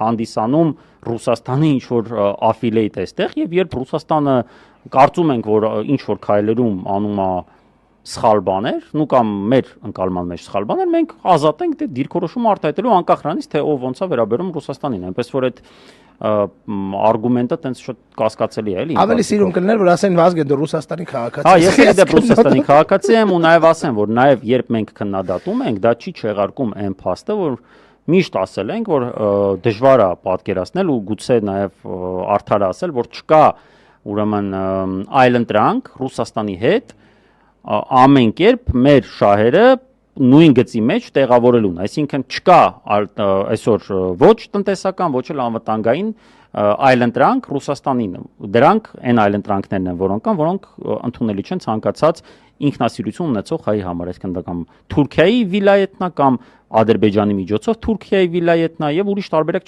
հանդիսանում Ռուսաստանի ինչ-որ affiliate այստեղ եւ երբ Ռուսաստանը կարծում ենք, որ ինչ-որ քայլերում անում է սխալ բաներ, նու կամ մեր ընկալման մեջ սխալ բաներ, մենք ազատ ենք դե դիրքորոշում արտահայտելու անկախ նրանից, թե ով ոնց է վերաբերում Ռուսաստանին, այնպես որ այդ արգումենտը տենց շատ կասկածելի է, էլի։ Ավելի սիրում կլներ, որ ասեն Վազգեն դու Ռուսաստանի քաղաքացի ես։ Հա, ես էլ դե Ռուսաստանի քաղաքացի եմ ու նաև ասեմ, որ նաև երբ մենք քննադատում ենք, դա չի չեղարկում այն փաստը, որ միշտ ասել ենք, որ դժվար է պատկերացնել ու գուցե նաև արդար ասել, որ չկա ուրեմն այլընտրանք Ռուսաստանի հետ ամեն կերպ մեր շահերը նույն գծի մեջ տեղավորելուն, այսինքն չկա այսօր ոչ տնտեսական, ոչ էլ անվտանգային այլընտրանք Ռուսաստանին, դրանք այն այլընտրանքներն են, որոնք կան, որոնք ընդունելի չեն ցանկացած ինքնասիրություն ունեցող հայի համար, այսինքն դա կամ Թուրքիայի վիլայետնա կամ Ադրբեջանի միջոցով Թուրքիայի վիլայետնա եւ ուրիշ տարբերակ